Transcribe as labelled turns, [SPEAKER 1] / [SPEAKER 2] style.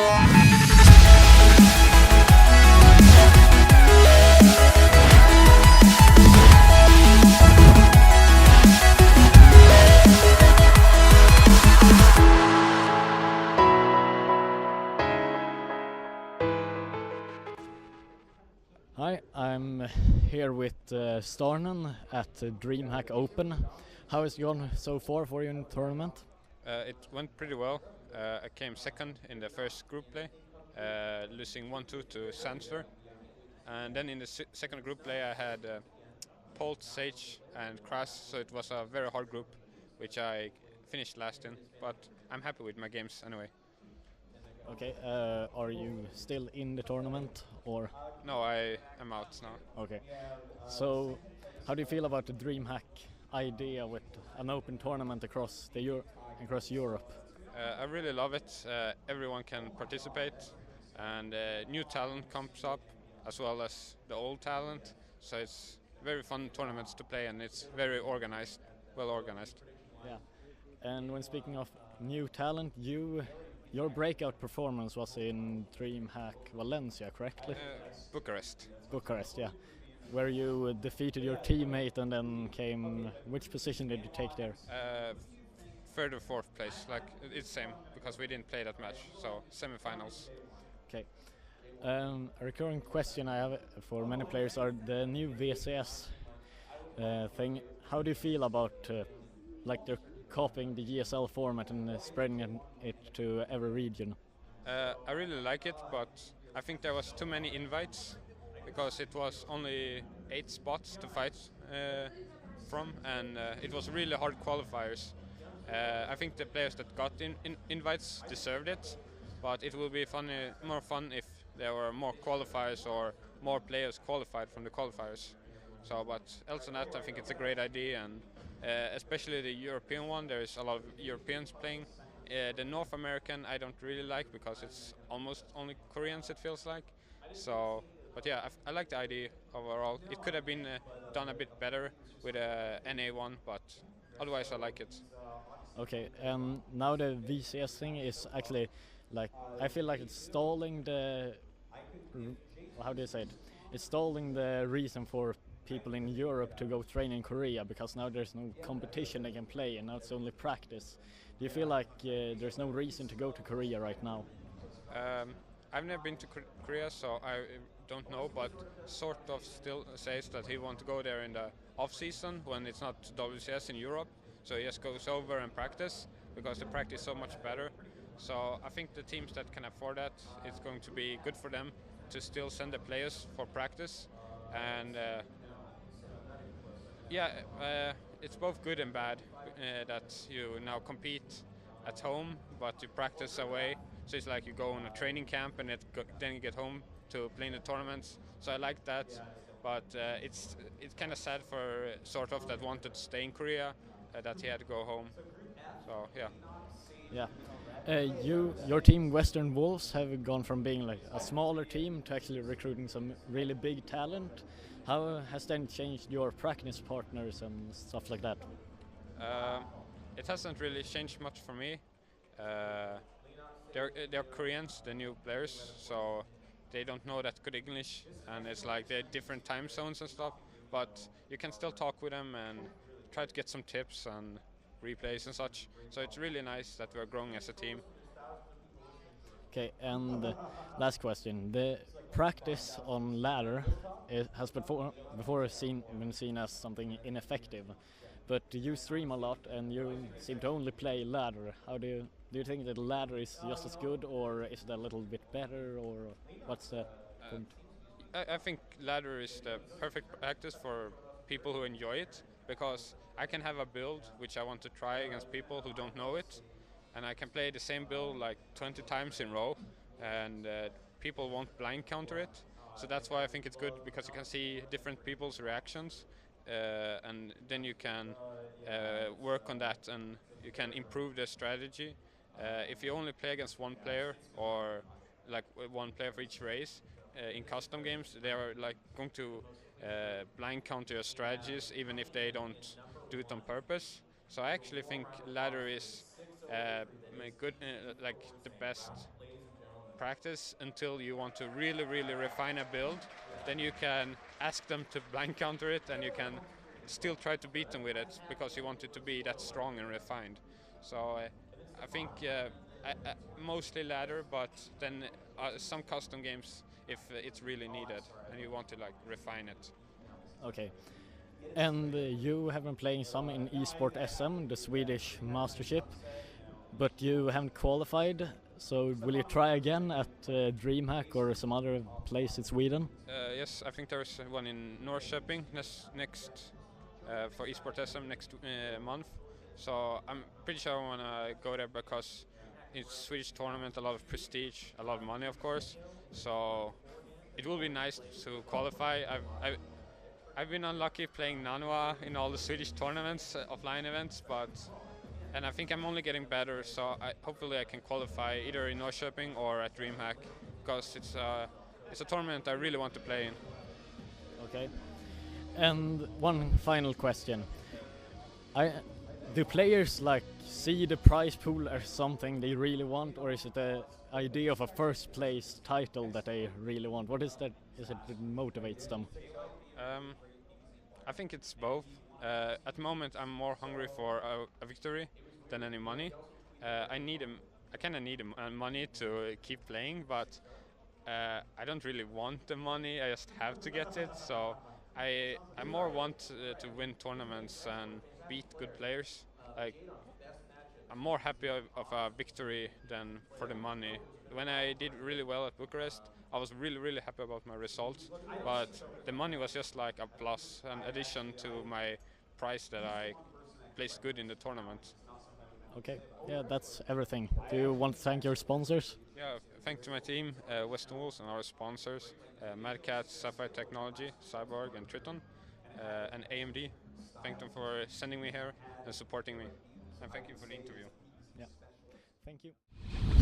[SPEAKER 1] Hi, I'm here with StarNaN at Dreamhack Open. How has it gone so far for you in the tournament?
[SPEAKER 2] It went pretty well. I came second in the first group play, losing 1-2 to Sandsfer. And then in the second group play I had Polt, Sage and Kras, so it was a very hard group, which I finished last in. But I'm happy with my games anyway.
[SPEAKER 1] Okay, are you still in the tournament or?
[SPEAKER 2] No, I am out now.
[SPEAKER 1] Okay, so how do you feel about the Dreamhack idea with an open tournament across Europe?
[SPEAKER 2] I really love it. Everyone can participate, and new talent comes up as well as the old talent. So it's very fun tournaments to play, and it's very organized, well organized.
[SPEAKER 1] Yeah, and when speaking of new talent, your breakout performance was in Dreamhack Valencia, correctly?
[SPEAKER 2] Bucharest.
[SPEAKER 1] Bucharest, yeah. Where you defeated your teammate and then came. Which position did you take there?
[SPEAKER 2] Third or fourth place, like it's same because we didn't play that match, so semifinals.
[SPEAKER 1] Okay. A recurring question I have for many players are the new VCS thing. How do you feel about like they're copying the GSL format and spreading it to every region?
[SPEAKER 2] I really like it, but I think there was too many invites because it was only 8 spots to fight from, and it was really hard qualifiers. I think the players that got invites deserved it, but it will be more fun if there were more qualifiers or more players qualified from the qualifiers. So, but else than that, I think it's a great idea, and especially the European one. There is a lot of Europeans playing. The North American I don't really like because it's almost only Koreans, it feels like. So, but yeah, I like the idea overall. It could have been done a bit better with a NA1, but otherwise I like it.
[SPEAKER 1] Okay, now the VCS thing is actually like, I feel like it's stalling how do you say it? It's stalling the reason for people in Europe to go train in Korea, because now there's no competition they can play and now it's only practice. Do you feel like there's no reason to go to Korea right now?
[SPEAKER 2] I've never been to Korea, so I don't know, but sort of still says that he wants to go there in the off-season when it's not WCS in Europe, so he just goes over and practice because the practice is so much better. So I think the teams that can afford that, it's going to be good for them to still send the players for practice. And it's both good and bad that you now compete at home, but you practice away. So it's like you go on a training camp and then you get home to play in the tournaments. So I like that, but it's kind of sad for sort of that wanted to stay in Korea that he had to go home. So yeah.
[SPEAKER 1] Yeah. Your team Western Wolves have gone from being like a smaller team to actually recruiting some really big talent. How has that changed your practice partners and stuff like that?
[SPEAKER 2] It hasn't really changed much for me. They're Koreans, the new players, so they don't know that good English, and it's like they're different time zones and stuff. But you can still talk with them and try to get some tips and replays and such. So it's really nice that we're growing as a team.
[SPEAKER 1] Okay, and last question. The practice on ladder has been seen as something ineffective, but you stream a lot and you seem to only play ladder. Do you think that ladder is just as good, or is it a little bit better, or what's the point?
[SPEAKER 2] I think ladder is the perfect practice for people who enjoy it, because I can have a build which I want to try against people who don't know it, and I can play the same build like 20 times in a row, and people won't blind counter it. So that's why I think it's good, because you can see different people's reactions, and then you can work on that and you can improve the strategy. If you only play against one player, or like one player for each race, in custom games they are like going to blind counter your strategies even if they don't do it on purpose. So I actually think ladder is good, like the best practice until you want to really, really refine a build. Then you can ask them to blind counter it, and you can still try to beat them with it because you want it to be that strong and refined. So I think mostly ladder, but then some custom games if it's really needed and you want to like refine it.
[SPEAKER 1] Okay. And you have been playing some in eSport SM, the Swedish Mastership, but you haven't qualified. So will you try again at Dreamhack or some other place in Sweden?
[SPEAKER 2] Yes, I think there's one in Norrköping next for eSport SM next month. So I'm pretty sure I want to go there because it's Swedish tournament, a lot of prestige, a lot of money, of course. So it will be nice to qualify. I've been unlucky playing Nanua in all the Swedish tournaments, offline events, and I think I'm only getting better. So hopefully I can qualify either in Norrköping or at Dreamhack because it's a tournament I really want to play in.
[SPEAKER 1] Okay. And one final question: do players like see the prize pool as something they really want, or is it the idea of a first place title that they really want? What is that? Is it that motivates them?
[SPEAKER 2] I think it's both. At the moment, I'm more hungry for a victory than any money. I kind of need money to keep playing, but I don't really want the money. I just have to get it. So I more want to win tournaments and beat good players. Like I'm more happy of a victory than for the money. When I did really well at Bucharest, I was really, really happy about my results. But the money was just like a plus, an addition to my price that I placed good in the tournament.
[SPEAKER 1] Okay, yeah, that's everything. Do you want to thank your sponsors?
[SPEAKER 2] Yeah, thank to my team, Western Wolves, and our sponsors, Mad Cat, Sapphire Technology, Cyborg, and Triton, and AMD. Thank them for sending me here and supporting me. And thank you for the interview.
[SPEAKER 1] Yeah, thank you.